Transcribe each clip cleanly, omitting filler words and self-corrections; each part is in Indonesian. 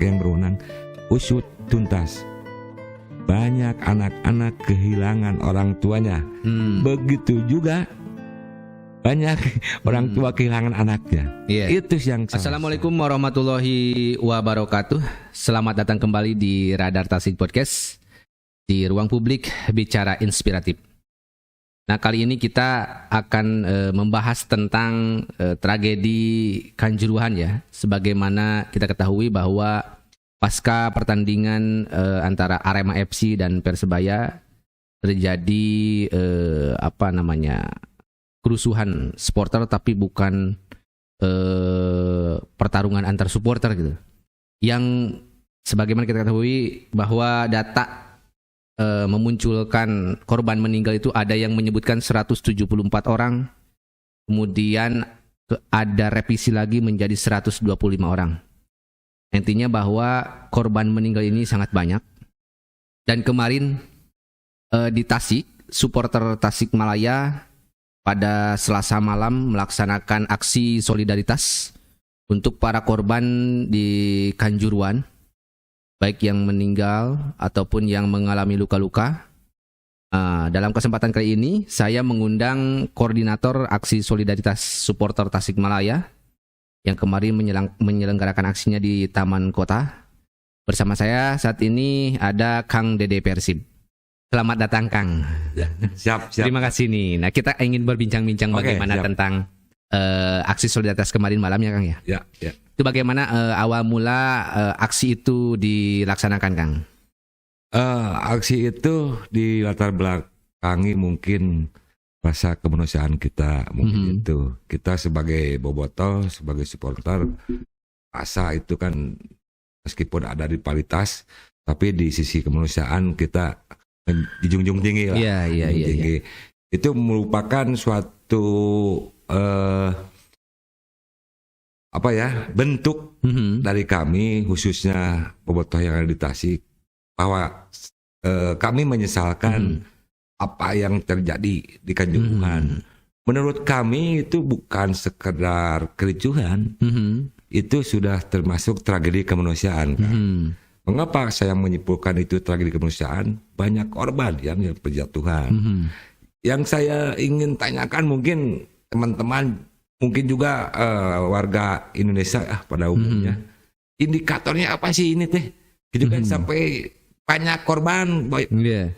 yang berwenang usut tuntas. Banyak anak-anak kehilangan orang tuanya. Begitu juga banyak orang tua kehilangan anaknya. Itu yang Assalamualaikum warahmatullahi wabarakatuh. Selamat datang kembali di Radar Tasik Podcast, di ruang publik bicara inspiratif. Nah, kali ini kita akan membahas tentang tragedi Kanjuruhan ya. Sebagaimana kita ketahui bahwa pasca pertandingan antara Arema FC dan Persebaya terjadi kerusuhan supporter, tapi bukan pertarungan antar supporter gitu. Yang sebagaimana kita ketahui bahwa data memunculkan korban meninggal itu ada yang menyebutkan 174 orang, kemudian ada revisi lagi menjadi 125 orang. Intinya bahwa korban meninggal ini sangat banyak. Dan kemarin di Tasik, supporter Tasikmalaya pada Selasa malam melaksanakan aksi solidaritas untuk para korban di Kanjuruhan, baik yang meninggal ataupun yang mengalami luka-luka. Dalam kesempatan kali ini saya mengundang koordinator aksi solidaritas supporter Tasikmalaya yang kemarin menyelenggarakan aksinya di Taman Kota. Bersama saya saat ini ada Kang Dede Persib. Selamat datang, Kang. Ya, siap. Terima kasih nih. Nah, kita ingin berbincang-bincang bagaimana tentang aksi solidaritas kemarin malam ya, Kang ya. Ya. Itu bagaimana awal mula aksi itu dilaksanakan, Kang? Aksi itu di latar belakangi mungkin rasa kemanusiaan kita, mungkin itu. Kita sebagai bobotoh, sebagai supporter, rasa itu kan meskipun ada rivalitas, tapi di sisi kemanusiaan kita dijunjung tinggi lah. Iya. Itu merupakan suatu bentuk dari kami, khususnya bobotoh yang ada di Tasik, bahwa kami menyesalkan apa yang terjadi di Kanjuruhan. Menurut kami itu bukan sekedar kericuhan, itu sudah termasuk tragedi kemanusiaan. Mengapa saya menyimpulkan itu tragedi kemanusiaan? Banyak korban yang berjatuhan. Yang saya ingin tanyakan, mungkin teman-teman, mungkin juga warga Indonesia pada umumnya, indikatornya apa sih ini teh? Gitu kan sampai banyak korban,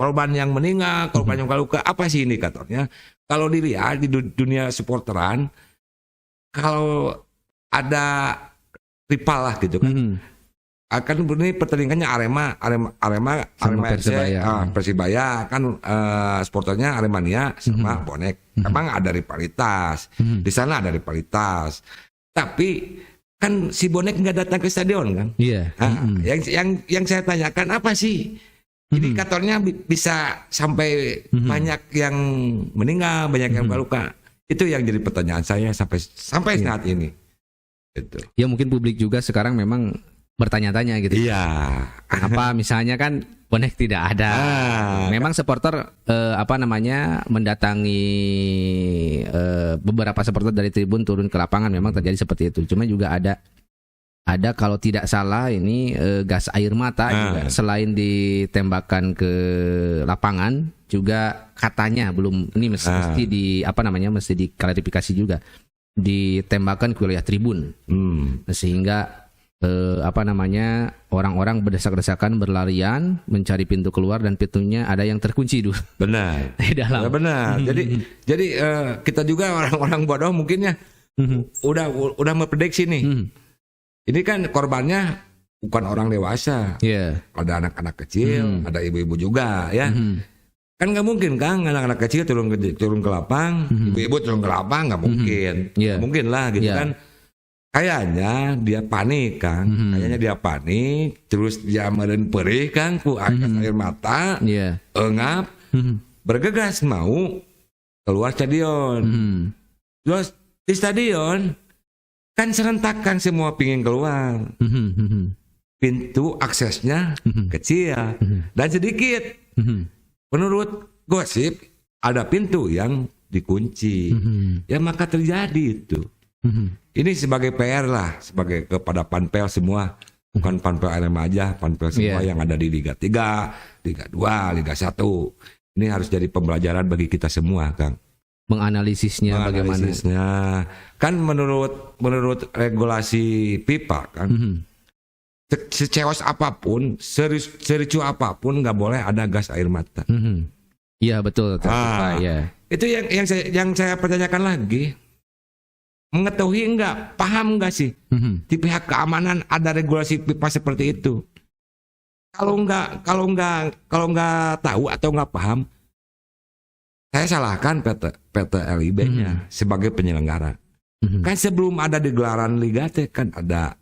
korban yang meninggal, korban yang luka, apa sih indikatornya? Kalau dilihat di dunia supporteran, kalau ada rival lah gitu kan, akan ini pertandingannya Arema FC, Persibaya kan supporternya Aremania sama bonek. Memang ada rivalitas, di sana ada rivalitas, tapi kan si bonek nggak datang ke stadion kan? Iya. Yang saya tanyakan apa sih indikatornya bisa sampai banyak yang meninggal, banyak yang luka? Itu yang jadi pertanyaan saya sampai saat ini. Gitu. Ya mungkin publik juga sekarang memang bertanya-tanya gitu. Iya. Apa misalnya kan bonek tidak ada. Memang supporter mendatangi beberapa supporter dari tribun turun ke lapangan, memang terjadi seperti itu. Cuma juga ada kalau tidak salah ini gas air mata juga selain ditembakkan ke lapangan, juga katanya belum ini mesti diklarifikasi juga, ditembakkan ke wilayah tribun. Sehingga orang-orang berdesak-desakan berlarian mencari pintu keluar, dan pintunya ada yang terkunci dulu. Benar. Di dalam. Benar. Jadi kita juga orang-orang bodoh mungkinnya udah memprediksi nih. Ini kan korbannya bukan orang dewasa. Ada anak-anak kecil, ada ibu-ibu juga ya. Kan nggak mungkin kan anak-anak kecil turun ke lapang, ibu-ibu turun ke lapang, nggak mungkin. Mungkin lah gitu kan. Kayaknya dia panik kan, terus dia meren perih kan, ku air mata, engap, bergegas mau keluar stadion. Terus di stadion kan serentakan semua pingin keluar, pintu aksesnya kecil dan sedikit. Menurut gosip ada pintu yang dikunci, ya maka terjadi itu. Ini sebagai PR lah, sebagai kepada Panpel semua, Bukan Panpel Arema aja, Panpel semua yang ada di Liga 3, Liga 2, Liga 1. Ini harus jadi pembelajaran bagi kita semua, Kang. Menganalisisnya bagaimana? Kan menurut regulasi FIFA kan, secewas apapun, sericu apapun nggak boleh ada gas air mata. Iya betul. Ya. Itu yang saya pertanyakan lagi. Mengetahui nggak, paham nggak sih di pihak keamanan ada regulasi FIFA seperti itu? Kalau nggak tahu atau nggak paham, saya salahkan PT LIB-nya sebagai penyelenggara. Kan sebelum ada digelaran Liga T kan ada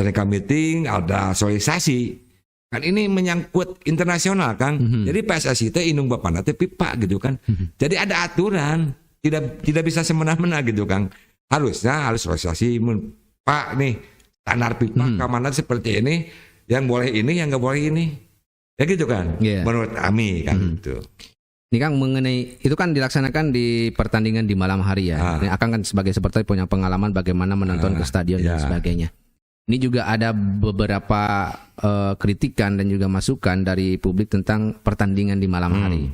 technical meeting, ada sosialisasi. Kan ini menyangkut internasional, Kang. Jadi PSSI itu indung bapana teh FIFA gitu kan. Jadi ada aturan, tidak bisa semena-mena gitu, Kang. Harus sosialisasi, Pak nih standar FIFA keamanan seperti ini, yang boleh ini, yang nggak boleh ini, ya gitu kan? Menurut kami kan gitu. Ini Kang mengenai itu kan dilaksanakan di pertandingan di malam hari ya. Ini akan kan sebagai supporter punya pengalaman bagaimana menonton ke stadion dan sebagainya. Ini juga ada beberapa kritikan dan juga masukan dari publik tentang pertandingan di malam hari.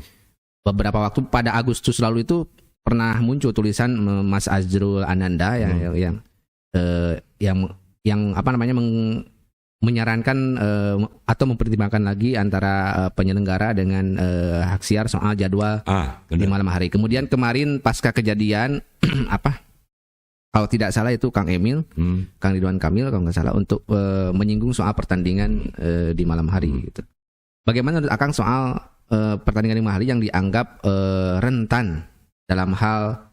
Beberapa waktu pada Agustus lalu itu pernah muncul tulisan Mas Azrul Ananda yang apa namanya menyarankan atau mempertimbangkan lagi antara penyelenggara dengan hak siar soal jadwal di malam hari. Kemudian kemarin pasca kejadian kalau tidak salah itu Kang Emil, Kang Ridwan Kamil kalau nggak salah untuk menyinggung soal pertandingan di malam hari. Gitu. Bagaimana menurut Akang soal pertandingan di malam hari yang dianggap rentan dalam hal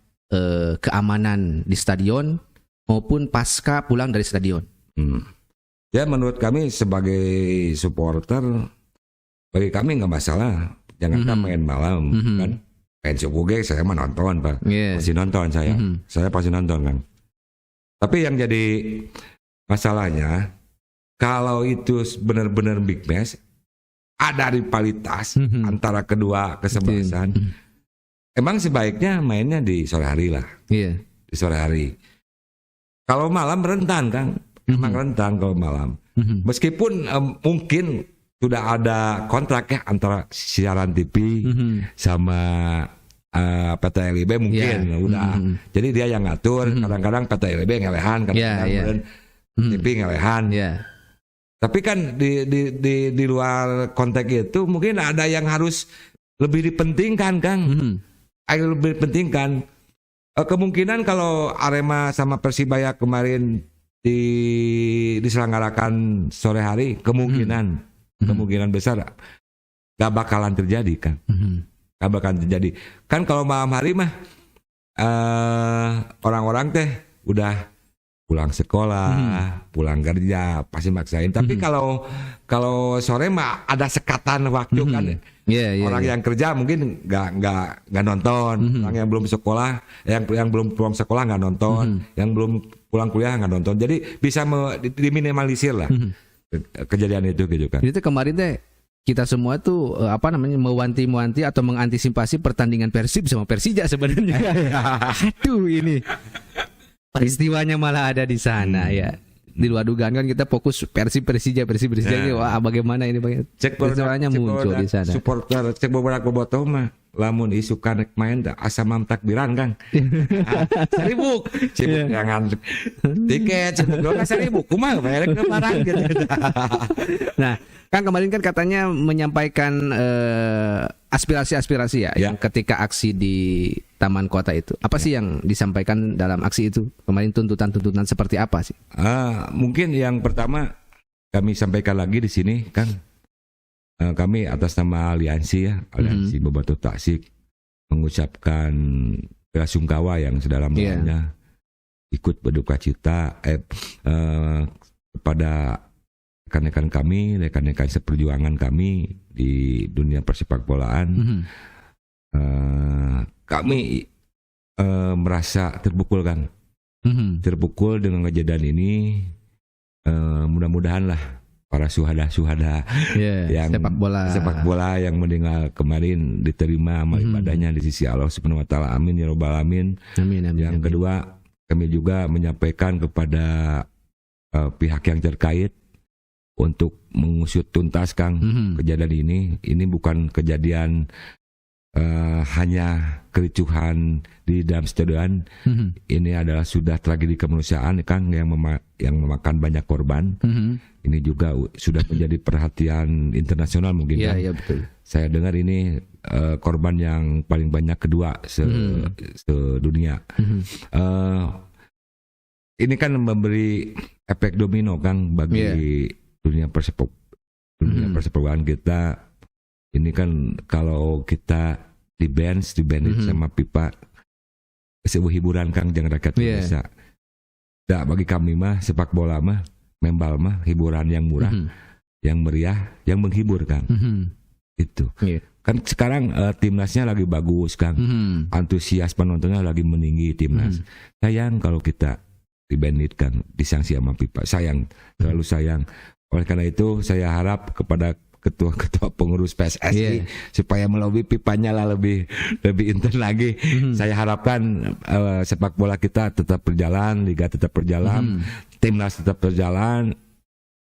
keamanan di stadion maupun pasca pulang dari stadion? Ya menurut kami sebagai supporter, bagi kami nggak masalah. Jangan main malam kan. Main subuh saya mah nonton Pak. Pasti nonton saya. Saya pasti nonton kan. Tapi yang jadi masalahnya, kalau itu benar-benar big match, ada rivalitas antara kedua kesebelasan. Emang sebaiknya mainnya di sore hari lah. Di sore hari. Kalau malam rentan, Kang. Emang rentan kalau malam. Meskipun mungkin sudah ada kontrak ya antara siaran TV sama PT LIB mungkin udah. Jadi dia yang ngatur. Kadang-kadang PT LIB ngelehan, kadang-kadang TV ngelehan. Tapi kan di luar konteks itu mungkin ada yang harus lebih dipentingkan, Kang. Lebih dipentingkan. Kemungkinan kalau Arema sama Persibaya kemarin diselenggarakan sore hari, kemungkinan besar gak bakalan terjadi, Kang. Gak bakalan terjadi. Kan kalau malam hari mah orang-orang teh udah pulang sekolah, pulang kerja, pasti maksain. Tapi kalau sore mah ada sekatan waktu kan. Orang yang kerja mungkin nggak nonton, orang yang belum sekolah, yang belum pulang sekolah nggak nonton, yang belum pulang kuliah nggak nonton. Jadi bisa diminimalisir lah kejadian itu gitu kan. Jadi kemarin teh kita semua tuh mewanti-wanti atau mengantisipasi pertandingan Persib sama Persija sebenarnya. Aduh ini peristiwanya malah ada di sana ya. Di luar dugaan kan kita fokus Persija wah bagaimana ini peristiwanya muncul di sana. Supporter cek beberapa bobotoh mah lamun isu kanek main asam takbiran, Kang. 1.000 cibuk jangan tiket cibuk 1.000 kumaha merek barang gitu. Nah, Kang kemarin kan katanya menyampaikan aspirasi-aspirasi ya yang ketika aksi di Taman Kota itu. Apa sih yang disampaikan dalam aksi itu? Kemarin tuntutan-tuntutan seperti apa sih? Mungkin yang pertama kami sampaikan lagi di sini, Kang. Kami atas nama Aliansi Aliansi Bobotoh Tasik mengucapkan bela sungkawa yang sedalam-dalamnya ikut berduka cita kepada rekan-rekan kami, rekan-rekan seperjuangan kami di dunia persepak bolaan. Kami merasa terpukul, Kang. Terpukul dengan kejadian ini. Mudah-mudahan lah para syuhada yang sepak bola yang meninggal kemarin diterima amal ibadahnya di sisi Allah Subhanahu wa taala. Amin ya rabbal alamin. Yang kedua, kami juga menyampaikan kepada pihak yang terkait untuk mengusut tuntas Kang kejadian ini. Ini bukan kejadian hanya kericuhan di dalam stadion. Ini adalah sudah tragedi kemanusiaan Kang yang memakan banyak korban. Ini juga sudah menjadi perhatian internasional mungkin. Iya betul. Saya dengar ini korban yang paling banyak kedua sedunia. Ini kan memberi efek domino Kang bagi dunia persepakbolaan kita. Ini kan kalau kita di bench sama pipa sebuah hiburan Kang jangan rakyat Indonesia. Nah, bagi kami mah sepak bola mah membal mah hiburan yang murah, yang meriah, yang menghibur Kang. Itu. Kan sekarang timnasnya lagi bagus Kang. Antusias penontonnya lagi meninggi timnas. Sayang kalau kita dibandit Kang, disanksi sama pipa. Sayang, terlalu sayang. Oleh karena itu saya harap kepada ketua-ketua pengurus PSSI supaya melobi pipanya lah lebih intens lagi. Saya harapkan sepak bola kita tetap berjalan, liga tetap berjalan, timnas tetap berjalan,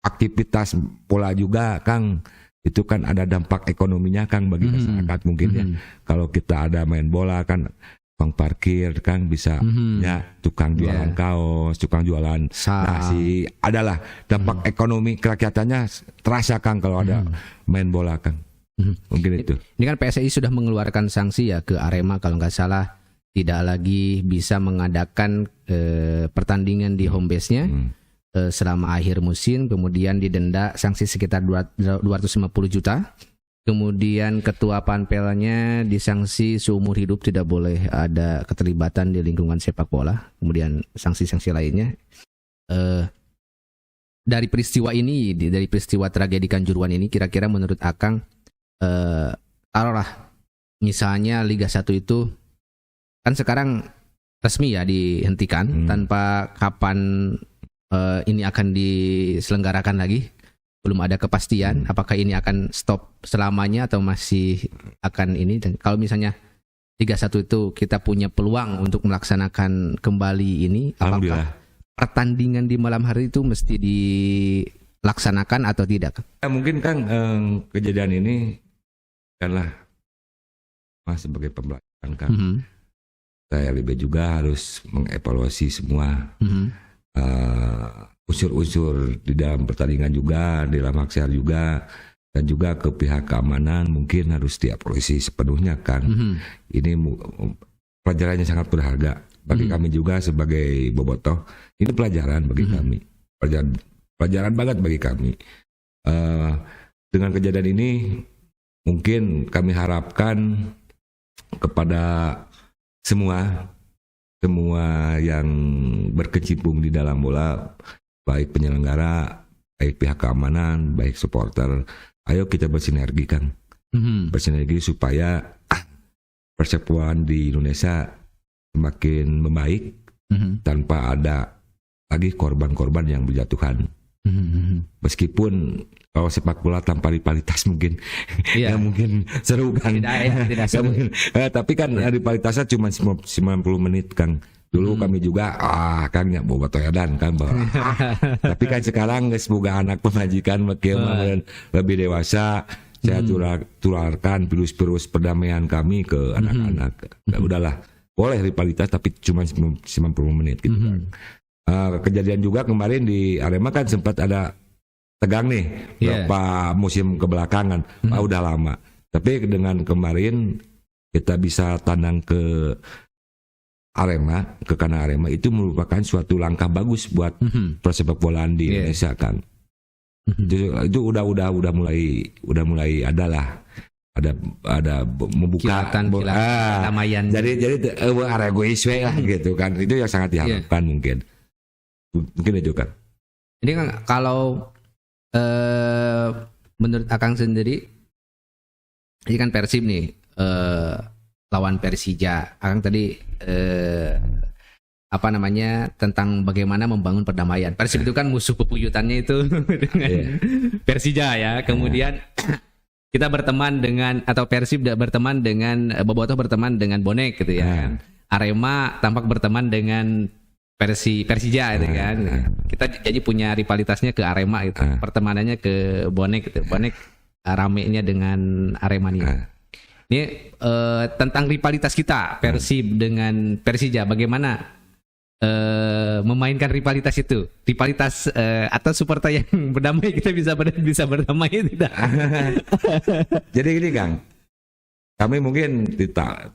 aktivitas bola juga Kang. Itu kan ada dampak ekonominya Kang bagi masyarakat mungkin ya. Kalau kita ada main bola kan tukang parkir kan bisa ya, tukang jualan kaos, tukang jualan nasi, adalah dampak ekonomi kerakyatannya terasa Kang kalau ada main bola Kang. Mungkin itu. Ini kan PSSI sudah mengeluarkan sanksi ya ke Arema kalau nggak salah, tidak lagi bisa mengadakan pertandingan di home base-nya selama akhir musim, kemudian didenda sanksi sekitar 250 juta. Kemudian ketua panpelnya disanksi seumur hidup tidak boleh ada keterlibatan di lingkungan sepak bola. Kemudian sanksi-sanksi lainnya. Dari peristiwa ini, dari peristiwa tragedi Kanjuruhan ini, kira-kira menurut Akang, taruhlah misalnya Liga 1 itu kan sekarang resmi ya dihentikan tanpa kapan ini akan diselenggarakan lagi. Belum ada kepastian apakah ini akan stop selamanya atau masih akan ini. Dan kalau misalnya Liga 1 itu kita punya peluang untuk melaksanakan kembali ini, apakah pertandingan di malam hari itu mesti dilaksanakan atau tidak? Ya, mungkin Kang kejadian ini karena sebagai pembelajaran Kang. Saya lebih juga harus mengevaluasi semua unsur-unsur di dalam pertandingan juga, di dalam aksiar juga, dan juga ke pihak keamanan mungkin harus dievaluasi sepenuhnya Kang. Ini pelajarannya sangat berharga bagi kami juga sebagai bobotoh. Ini pelajaran bagi kami, pelajaran banget bagi kami. Dengan kejadian ini mungkin kami harapkan kepada semua yang berkecimpung di dalam bola, baik penyelenggara, baik pihak keamanan, baik supporter, ayo kita bersinergi Kang. Bersinergi supaya persepakbolaan di Indonesia semakin membaik tanpa ada lagi korban-korban yang berjatuhan. Meskipun kalau sepak bola tanpa rivalitas mungkin ya mungkin seru Kang. Tidak seru. Tapi kan rivalitasnya cuma 90 menit Kang. Dulu kami juga Kang ya boba toyadan kan tapi kan sekarang geus boga anak pemajikan makin lebih dewasa. Saya tularkan virus-virus perdamaian kami ke anak-anak. Udahlah, boleh rivalitas tapi cuma 90 menit gitu kan. Kejadian juga kemarin di Arema kan sempat ada tegang nih beberapa musim kebelakangan. Udah lama. Tapi dengan kemarin kita bisa tandang ke Arema, ke kandang Arema, itu merupakan suatu langkah bagus buat persepak bolaan di Indonesia kan. Itu udah mulai adalah ada membuka kedamaian. Jadi area goiswe lah gitu kan. Itu yang sangat diharapkan mungkin itu kan. Ini kan kalau menurut Akang sendiri, ini kan Persib nih lawan Persija. Akang tadi tentang bagaimana membangun perdamaian. Persib itu kan musuh bebuyutannya itu dengan Persija ya. Kemudian kita berteman dengan, atau Persib berteman dengan Bobotoh berteman dengan bonek gitu ya. Arema tampak berteman dengan Persija itu kan. Kita jadi punya rivalitasnya ke Arema gitu. Pertemanannya ke Bonek gitu. Bonek ramenya dengan Aremania. Ini tentang rivalitas kita Persib dengan Persija, bagaimana memainkan rivalitas itu, rivalitas atau supporter yang berdamai, kita bisa berdamai tidak? Jadi gini Kang, kami mungkin tidak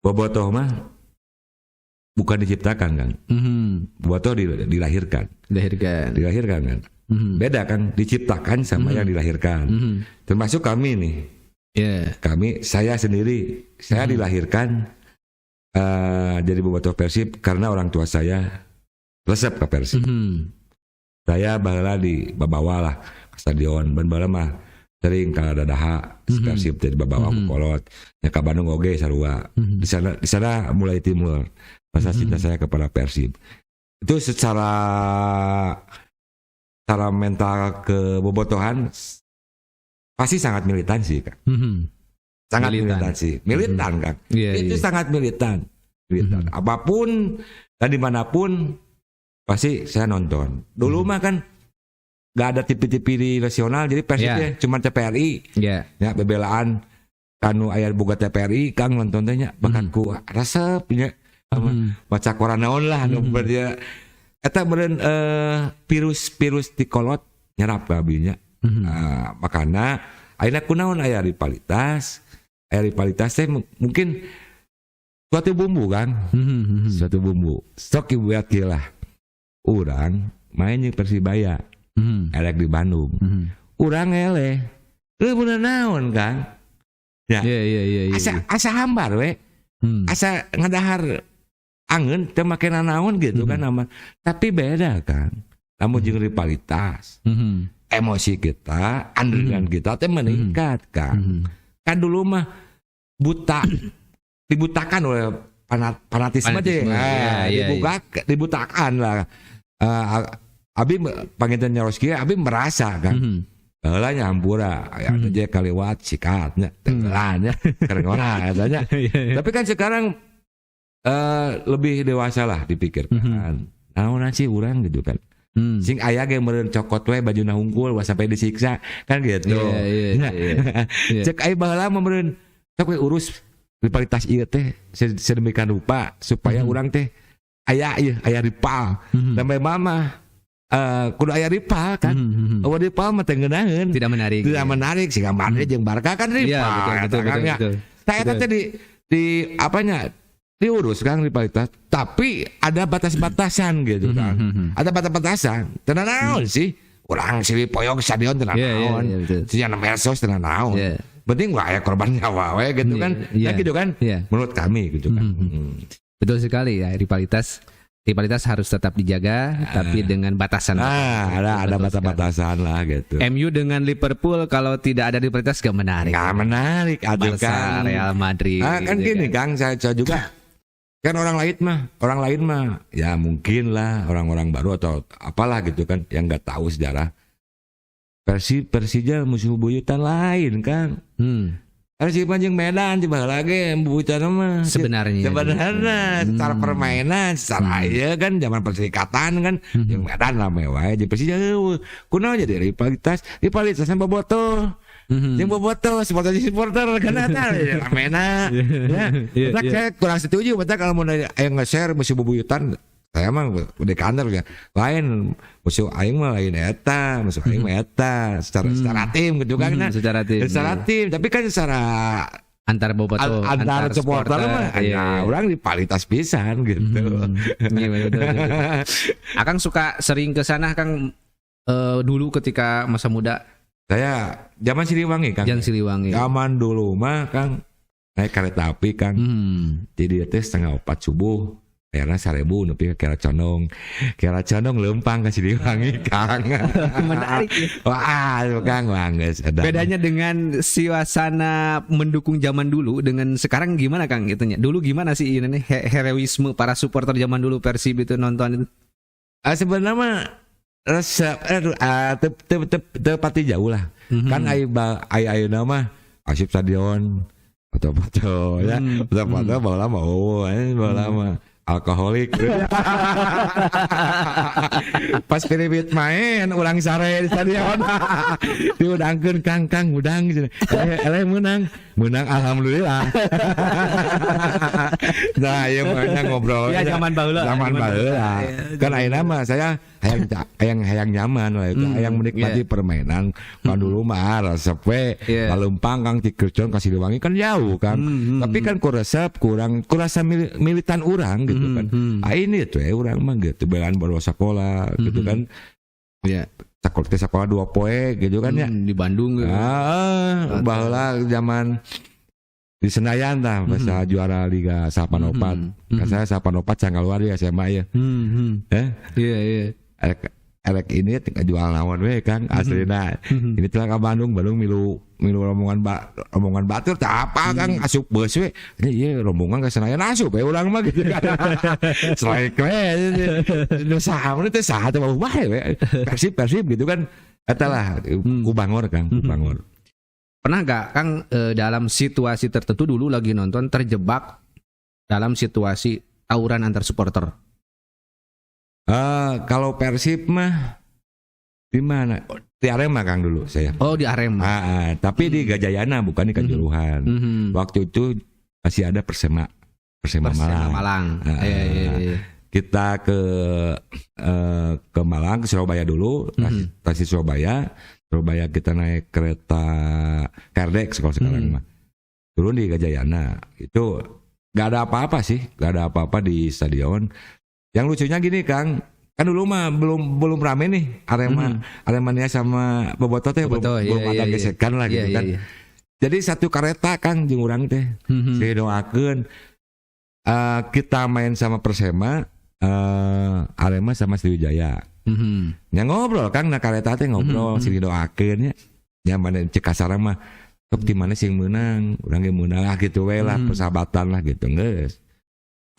bobotoh mah bukan diciptakan Kang, bobotoh dilahirkan kan. Beda kan, diciptakan sama yang dilahirkan. Termasuk kami nih. Saya sendiri, saya dilahirkan jadi bobotoh Persib karena orang tua saya resep ke Persib. Saya baheula di babawa lah ke stadion, ban baheula mah sering ka dadaha Persib jadi babawa ku kolot. Nya ka Bandung oge sarua. Di sana mulai timbul rasa cinta saya kepada Persib. Itu secara mental kebobotohan pasti sangat militan sih Kak. Sangat militan Kak. Itu sangat militan. Apapun dan dimanapun pasti saya nonton. Dulu mah kan gak ada TV nasional, jadi Persibnya cuma TPRI. Ya bebelaan kanu aya boga TPRI Kang nonton teh nya bakat ku resep nya baca koran naon lah nu dia eta beureun virus di kolot nyerap ka abinya. Makana ayeuna kunaon aya rivalitas teh mungkin suatu bumbu kan. Suatu bumbu. Sok ibu lah. Urang main jeung Persibaya. Elek di Bandung. Urang eleh. Bener naon Kang? Ya. Asa hambar we. Asa ngadahar angeun teu make nanaon gitu kan aman. Tapi beda Kang. Lamun jeung rivalitas. Emosi kita, andringan kita teh meningkat Kang. Kan dulu mah dibutakan oleh fanatisme deh. Dibutakan lah. Abi panginten nyaroski abi merasa kan. Heula nya hampura aya aja kaliwat sikatnya tenggelannya keren orang katanya. Tapi kan sekarang lebih dewasa lah dipikirkan. Naon sih urang gitu kan. Sing aya ge meureun cokot we bajuna hungkul wah sampai disiksa kan gitu. Cek aya baheula meureun sok we urus rivalitas ieu teh sedemikian rupa supaya urang teh aya rival. Sampai mama kudu aya rival kan. Eueuh rival mah teh ngeunaheun. Tidak menarik sehingga Madrid jeung Barca kan rival. Betul. Saya teh di apanya diurus kan rivalitas, tapi ada batas-batasan gitu kan. Ada batas-batasan. Tenan naon sih? Urang si poyong stadion tenan naon. Si nya Mersos tenan naon. Penting lah aya korban nyawa we gitu kan. Nah gitu kan. Menurut kami gitu kan. Betul sekali ya, rivalitas harus tetap dijaga tapi dengan batasan. Ada batas-batasan lah gitu. MU dengan Liverpool kalau tidak ada rivalitas gak menarik. Gak menarik aduh kan. Real Madrid. Kan gini Kang, saya juga kan orang lain mah ya mungkin lah orang-orang baru atau apalah gitu kan yang nggak tahu sejarah. Persija musuh buyutan lain kan. Persib jeung Medan coba lagi buyutan mah sebenarnya secara permainan secara ieu kan zaman perserikatan kan jeung Medan rame wae jeung Persija kunaon jadi rivalitasna bobotoh. Yang bobotoh supporter kan eta ramena. Ya. Saya kurang setuju betul kalau mau nge-share musuh bebuyutan. Saya mah udah kantor ya. Lain musuh aing mah lain eta, musuh aing mah eta secara tim gitu kan. Secara tim, tapi kan secara antar bobotoh antar supporter mah orang rivalitas pisan gitu. Akang suka sering ke sana Kang dulu ketika masa muda. Saya zaman Siliwangi Kang. Zaman dulu mah Kang naik kereta api Kang. Jadi itu 3:30 subuh. Karena 1.000 nepi ke Kiara Condong lempang ke Siliwangi Kang. Menarik ya. Wah, Kang geus ada. Bedanya dengan suasana mendukung zaman dulu dengan sekarang gimana Kang gitunya? Dulu gimana sih ini heroisme para supporter zaman dulu Persib itu nonton itu? Sebenarnya mah tepati jauh lah. Kan ayeuna mah Persib Stadion foto-foto ya, foto-foto bawa lama alkoholik. Pas Pilibit main ulang sare di stadion. Diudangkeun Kang udang gitu. Menang alhamdulillah. Nah, ieu mah ngobrol. Ya zaman baheula. Kan ayeuna mah saya hayang nyaman lah itu, hayang menikmati permainan. Kan dulu mah resep we Palembang Kang ti Kerjon ka Siliwangi kan jauh kan. Tapi kan ku resep kurang kurasa militan urang gitu kan. Ini tuh urang mah gitu belaan baru sekolah gitu kan. Ya. Sekolah 2 poe gitu kan ya. Di Bandung gitu. Baheula zaman di Senayan tah masa juara Liga 84. Kan saya 84 canggal luar ya SMA ya. Iya. Elek ini tinggal jual lawan we Kang aslina. Ini telah ke Bandung milu rombongan batur tah apa Kang asup beus we. Ieu rombongan ka Senayan asup we urang mah gitu. Slaek we. Nu saha mun teh saha teh bae we. Persib gitu kan. Eta lah ku Bangor Kang, ku Bangor. Pernah gak Kang dalam situasi tertentu dulu lagi nonton terjebak dalam situasi tawuran antar supporter? Kalau Persib mah di mana? Di Arema Kang dulu saya. Oh di Arema. Tapi di Gajayana bukan di Kanjuruhan. Waktu itu masih ada Persema Malang. Iya. Kita ke Malang, ke Surabaya dulu, stasiun Surabaya kita naik kereta Kardek sekarang mah. Turun di Gajayana. Itu gak ada apa-apa sih, gak ada apa-apa di stadion. Yang lucunya gini Kang, kan dulu mah belum rame nih Aremania sama Bobotoh teh belum ada gesekan lah gitu kan. Jadi satu kereta Kang jeung urang teh. Saya doakeun kita main sama Persema, Arema sama Sriwijaya. Nya ngobrol Kang na kareta teh ngobrol sing doakeun nya. Nya mana cek kasar mah di mana sing meunang, urang ge meunang gitu we lah persahabatan lah gitu geus.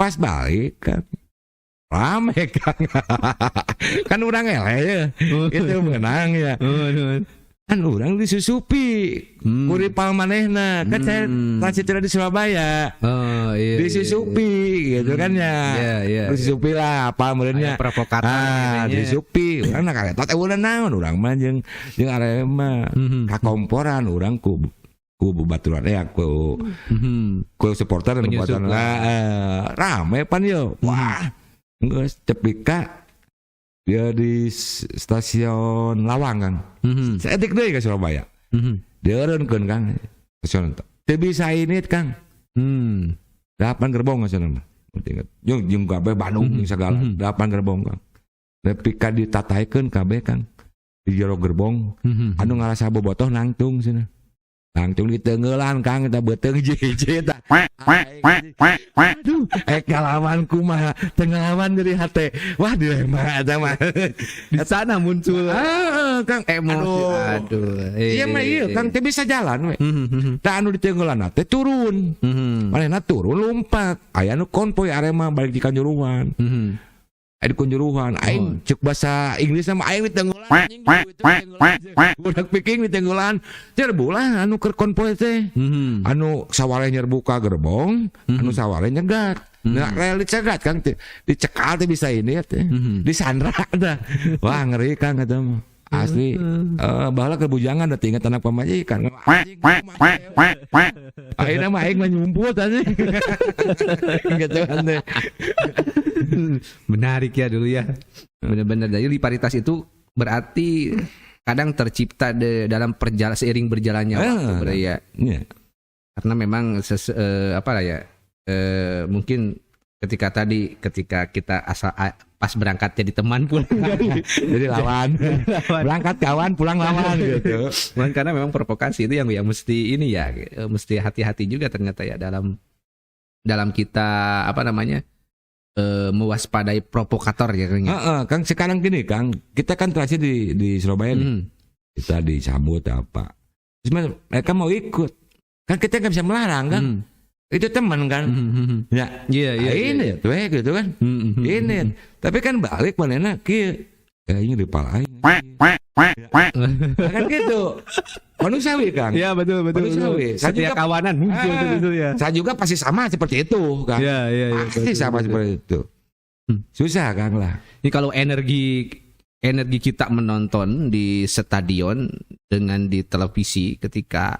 Pas balik kan rame Kang. Kan urang eleh ya. Itu menang ya. Kan urang disusupi ku rival manehna. Kan saya transitnya di Surabaya. Iya. Disusupi gitu kan ya. Iya. Disusupi lah apa meureunnya. Provokator disusupi. Urang na kareta teh ulah naon urang mah jeung Arema. Kakomporan urang ku bebaturan ku supporter dan bebaturan. Rame pan yo. Wah. Geus cepika dia di stasiun Lawang Kang. Saya dik deui ke Surabaya. Dieureunkeun Kang stasiun teh. Teu bisa ini Kang. 8 gerbong cenah mah. Ingat. Jeung kabeh Bandung jeung sagala 8 gerbong Kang. Nepika ditataikeun kabeh Kang. Di jero gerbong anu ngarasa bobotoh nangtung cenah. Nangtung di teungeulan Kang eta beuteung hiji-hiji tah. Aduh, kalawanku mah tengelawan dari hate. Wah, dilema eta mah. Di sana muncul Kang emosi. Aduh. Iya mah iya Kang teh bisa jalan we. Da anu di teungeulan teh turun. Manehna turun lompat. Aya nu konvoy Arema balik di Kanjuruhan. Di Kanjuruhan aing ceuk bahasa Inggris sama aing di teungeulan anjing budak piking di teungeulan cerbulah anu keur konvoy teh anu saware nyerbu ka gerbong anu saware nyegat nah rel dicegat Kang dicekal teh bisa ini teh disandra dah wah ngeri Kang eta mah asli baheula keur bujangan da inget anak pamajikan ayeuna mah aing mah nyumput anjing gitu kan teh. Menarik ya dulu ya. Benar-benar dari rivalitas itu berarti kadang tercipta dalam seiring berjalannya waktu ya. Karena memang mungkin ketika kita pas berangkat jadi teman pulang jadi lawan. Berangkat kawan pulang lawan gitu. Karena memang provokasi itu yang mesti ini ya, mesti hati-hati juga ternyata ya dalam kita mewaspadai provokator ya Kang. Kang sekarang gini Kang, kita kan terakhir di Surabaya nih. Kita disambut apa. Terus mereka mau ikut. Kan kita enggak bisa melarang kan. Itu teman kan. Ya. Iya. Ini tuh gitu kan. Ini. Tapi kan balik manehna kieu. Kayaknya ripal aing. Kan gitu. Manusiawi Kang. Iya betul. Manusiawi. Saya Setiap juga, kawanan. Betul ya. saya juga pasti sama seperti itu Kang. Iya. Pasti sama seperti itu. Susah Kang lah. Ini kalau energi kita menonton di stadion dengan di televisi ketika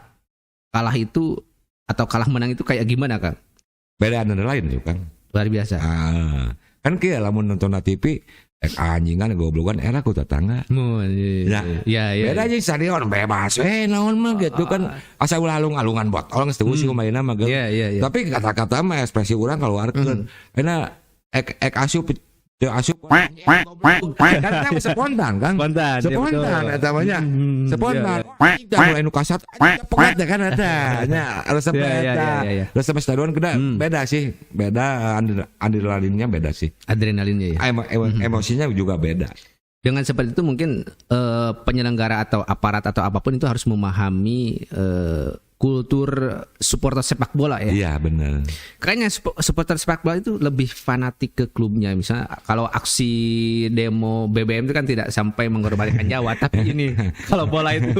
kalah itu atau kalah menang itu kayak gimana Kang? Beda antara lain tuh Kang. Luar biasa. Kan kayak lamun nonton na TV anjingan goblokan era ku tetangga. Iya. Beda aja stadion bebas. Naon mah gitu kan asa ulah alung-alungan botol geus teu usih mainna mah. Iya. Tapi kata-kata mah ekspresi urang keluarkeun. Euna ek asup teu asup kan spontan Kang. Spontan eta mah nya. Spontan. Mulai nu kasat pegat kan eta. Nya resep eta. Resep stadion beda sih. Beda adrenalinnya beda sih. Adrenalinnya ya. Emosinya juga beda. Dengan seperti itu mungkin penyelenggara atau aparat atau apapun itu harus memahami kultur supporter sepak bola ya. Iya benar. Kayaknya supporter sepak bola itu lebih fanatik ke klubnya. Misalnya kalau aksi demo BBM itu kan tidak sampai mengorbankan nyawa, tapi ini kalau bola itu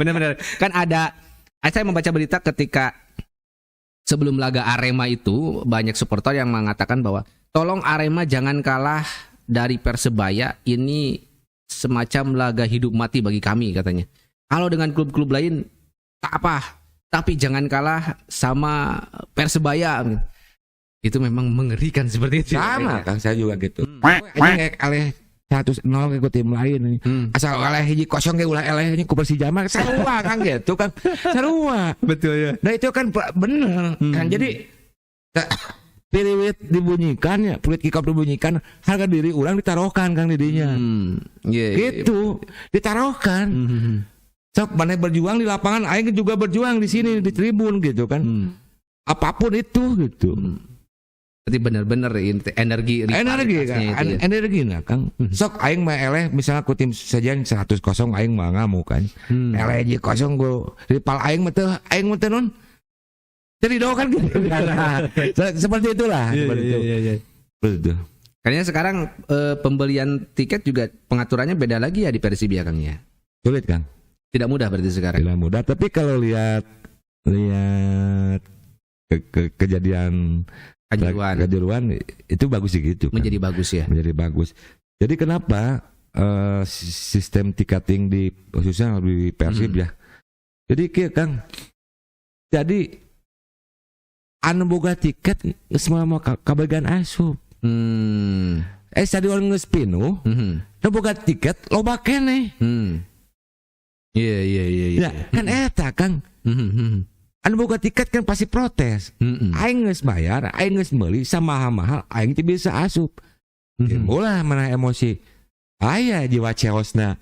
benar-benar kan ada. Saya membaca berita ketika sebelum laga Arema itu banyak supporter yang mengatakan bahwa tolong Arema jangan kalah dari Persebaya, ini semacam laga hidup mati bagi kami katanya. Kalau dengan klub-klub lain tak apa, tapi jangan kalah sama Persebaya. Itu memang mengerikan seperti itu. Sama Kang, saya juga gitu. Anjing aleh 1-0 ke tim lain. Asal aleh 1-0 ge ulah eleh ku Persija mah sarua Kang gitu kan. Sarua. Betul ya. Nah itu kan bener kan. Jadi piliwit dibunyikan ya, peluit kick off dibunyikan, harga diri orang ditaruhkan Kang didinya. Gitu, ditaruhkan. Sok mana berjuang di lapangan, aing juga berjuang di sini di tribun gitu kan. Apapun itu gitu. Berarti benar-benar energi nah Kang. Sok aing mah eleh misalnya ku tim sajian 100-0 aing mah ngamuk kan. Eleh 0 go rival aing mah teu non. Jadi doakan gitu. Seperti itulah. Iya. Betul. Kayaknya sekarang pembelian tiket juga pengaturannya beda lagi ya di Persib ya Kang ya. Sulit Kang. Tidak mudah berarti sekarang. Tidak mudah. Tapi kalau lihat kejadian Kanjuruhan itu bagus sih gitu. Menjadi bagus ya. Menjadi bagus. Jadi kenapa sistem tiketing di khususnya di Persib ya. Jadi kayak Kang. Jadi anu boga tiket geus mah kabagan asup. Stadion geus pinuh. Nu boga tiket loba keneh. Iya. Ya, kan eta Kang. Anu boga tiket kan pasti protes. Aing geus bayar, aing geus meuli samahal-mahal, aing teu bisa asup. Timbullah mana emosi. Aya jiwa ceosna.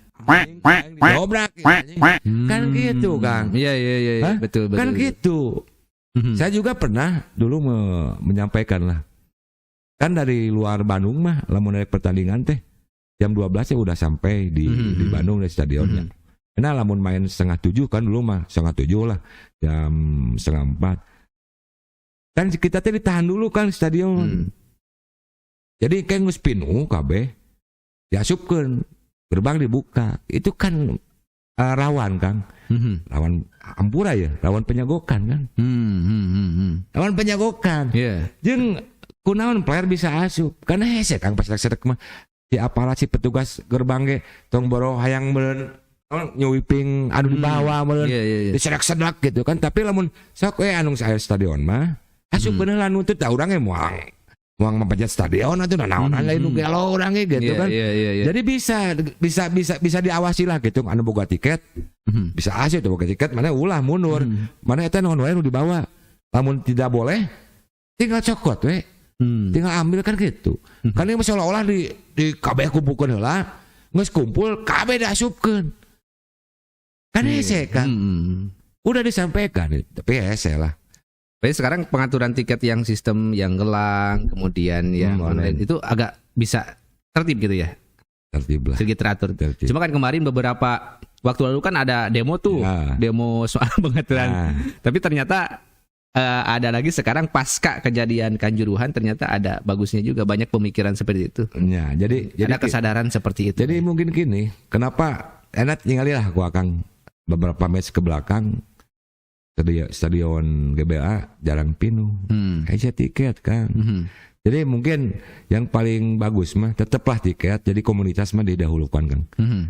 Dobrak. Kan gitu Kang. Iya. Betul. Kan gitu. Saya juga pernah dulu menyampaikan lah. Kan dari luar Bandung mah lamun naik pertandingan teh jam 12 ya udah sampai di Bandung di stadionnya. Karena lamun main 6:30 kan dulu mah 6:30 lah, jam 3:30. Kan kita teh ditahan dulu kan stadion. Jadi kayak geus pinuh kabeh. Diasupkeun, gerbang dibuka. Itu kan rawan Kang. Rawan ampura ya, rawan penyagokan kan. Rawan penyagokan. Jeung kunaon player bisa asup. Karena hese Kang pas sedek mah si aparat si petugas gerbang ge tong boro hayang meureun nyuwiping anu di bawah meureun. Disedak-sedak gitu kan. Tapi lamun sok anu sae stadion mah asup bener lah nuntut da urang ge moang mempejat stadion atuh naon lain nu gelo urang ge gitu kan. Jadi bisa diawasi lah gitu anu boga tiket. Bisa asup tuh boga tiket mana ulah mundur. Mana eta naon wae nu dibawa. Lamun tidak boleh tinggal cokot we. Tinggal ambil kan gitu. Kan ini seolah-olah di kabeh kumpulkeun heula, geus kumpul kabeh diasupkeun. Kan hese kan. Udah disampaikan tapi hese lah. Jadi sekarang pengaturan tiket yang sistem yang gelang, kemudian yang online itu agak bisa tertib gitu ya? Tertib lah. Sedikit teratur. Cuma kan kemarin beberapa waktu lalu kan ada demo tuh, demo soal pengaturan. Tapi ternyata ada lagi sekarang pasca kejadian Kanjuruhan ternyata ada bagusnya juga, banyak pemikiran seperti itu. Ya, jadi ada kesadaran seperti itu. Jadi mungkin gini, kenapa enak tinggalin lah ku Akang beberapa match ke belakang stadion GBA jarang penuh. Aja tiket kan. Jadi mungkin yang paling bagus mah tetaplah tiket. Jadi komunitas mah didahulukan kan.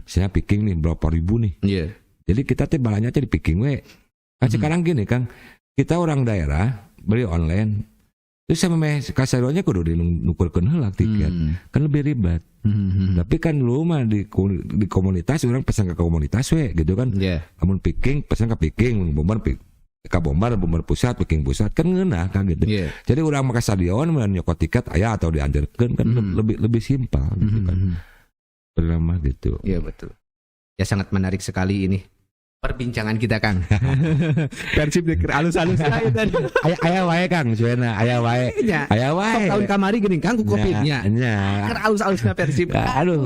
Saya picking nih berapa ribu nih. Yeah. Jadi kita teh balanya aja di picking we. Kan sekarang gini Kang, kita orang daerah beli online. Terus sama kasarnya kudu dinukurkeun heula tiket. Kan lebih ribet. Tapi kan lu mah di komunitas orang pesan ke komunitas we gitu kan. Namun picking pesan ke picking, bomber ke bomber pusat, picking pusat kan ngeunah kan gitu. Jadi orang mah ke stadion mun nyokot tiket aya atau diantarkeun kan lebih simpel gitu kan. Bernama gitu. Iya betul. Ya sangat menarik sekali ini perbincangan kita Kang. Persib dikir alus-alus tadi. Aya wae Kang, suena aya wae. Aya wae. Tahun kamari geuning Kang ku Covid-nya. Nya. Keur alus-alusna Persib. Aduh,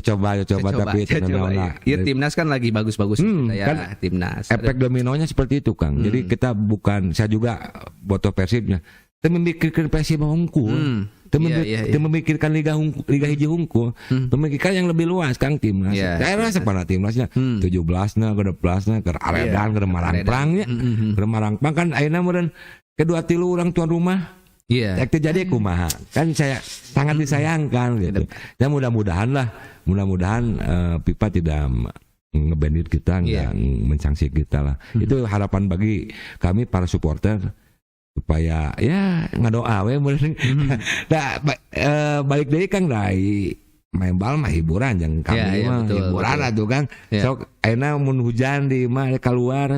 coba tapi ya. Iya timnas kan lagi bagus-bagus ya kan, timnas. Efek dominonya seperti itu Kang. Jadi kita bukan, saya juga boto Persibnya. Kita memikirkan Persib unggul. Kita memikirkan liga hiji unggul. Memikirkan yang lebih luas Kang timnas. Daerah sepana timnasnya 17-na, 16-na, ke Aredan, ke Marangprangnya. Ke Marangprang kan ayeuna meureun kedua tilu orang tuan rumah. Iya. Terjadi kumaha. Kan saya sangat disayangkan gitu. Dan mudah-mudahan FIFA tidak ngebandit kita, nggak mensanksi kita lah. Itu harapan bagi kami para supporter supaya ya ngadoa we balik deui Kang dari main bal mah hiburan jeung kami mah hiburan atuh Kang. Sok ayeuna mun hujan di mah keluar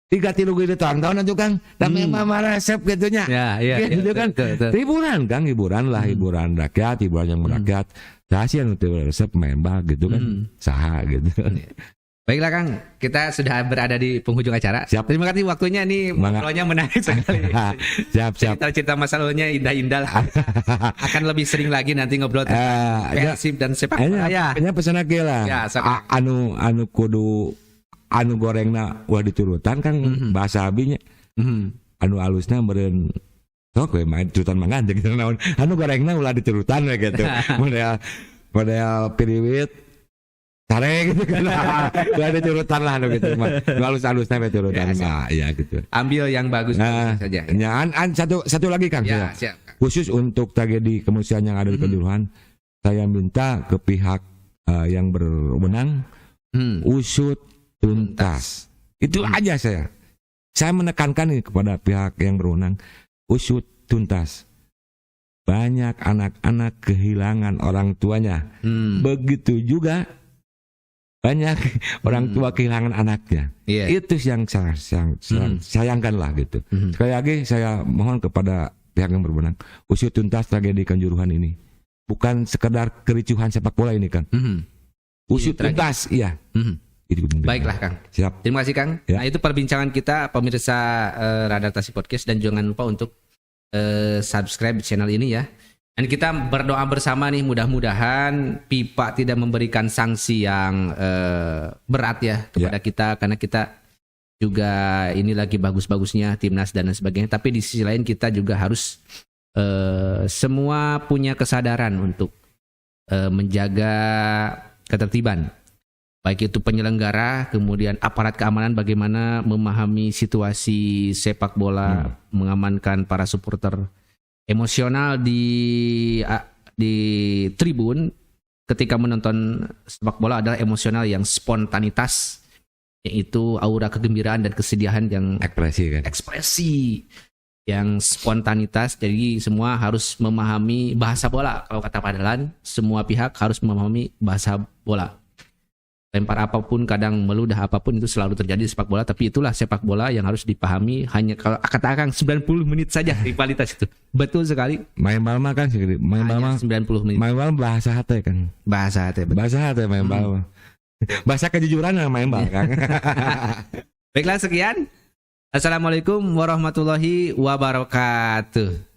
3-3 ge ditonton atuh Kang. Tapi mah resep gitu nya. Gitu kan. Hiburan Kang, hiburan rakyat, hiburan yang merakyat. Saha anu teu resep main bal gitu kan. Saha gitu. Baiklah Kang, kita sudah berada di penghujung acara. Siap. Terima kasih waktunya nih, ngobrolnya menarik sekali. Siap. Cerita masa lalunya indah-indah lah. Akan lebih sering lagi nanti ngobrol tentang Persib dan sepak bola ya. Nya pesan ge lah. Ya, anu kudu anu gorengna ulah diturutan Kang bahasa abinya. Anu alusna meureun sok we main turutan mangan gitu naon. Anu gorengna ulah diturutan we gitu. model piriwit Sare gitu kan. Gak ada turutan lah gitu mah. Halus-halusnya ada turutan mah ya gitu. Ambil yang bagus saja. Satu lagi Kang. Ya, siap. Khusus untuk tragedi kemanusiaan yang ada di Kanjuruhan, saya minta ke pihak yang berwenang usut tuntas. Itu aja saya. Saya menekankan ini kepada pihak yang berwenang, usut tuntas. Banyak anak-anak kehilangan orang tuanya. Begitu juga banyak orang tua kehilangan anaknya. Itu yang saya sayangkan lah gitu. Sekali lagi saya mohon kepada pihak yang berwenang usut tuntas tragedi Kanjuruhan ini. Bukan sekedar kericuhan sepak bola ini Kang. Usut tuntas, iya. Baiklah Kang. Siap. Terima kasih Kang. Ya. Nah itu perbincangan kita pemirsa Radar-Tasi Podcast, dan jangan lupa untuk subscribe channel ini ya. Dan kita berdoa bersama nih, mudah-mudahan FIFA tidak memberikan sanksi yang berat ya kepada kita, karena kita juga ini lagi bagus-bagusnya timnas dan lain sebagainya. Tapi di sisi lain kita juga harus semua punya kesadaran untuk menjaga ketertiban. Baik itu penyelenggara, kemudian aparat keamanan bagaimana memahami situasi sepak bola, mengamankan para supporter. Emosional di tribun ketika menonton sepak bola adalah emosional yang spontanitas, yaitu aura kegembiraan dan kesedihan yang ekspresi yang spontanitas. Jadi semua harus memahami bahasa bola. Kalau kata Pak Dahlan, semua pihak harus memahami bahasa bola. Lempar apapun, kadang meludah apapun, itu selalu terjadi di sepak bola. Tapi itulah sepak bola yang harus dipahami. Hanya kalau kata Kang 90 menit saja rivalitas itu. Betul sekali. Main bal mah kan main bal mah 90 menit. Main bal bahasa hati kan. Bahasa hati. Bahasa hati main bal. Bahasa kejujuran main bal kan. Baiklah, sekian. Assalamualaikum warahmatullahi wabarakatuh.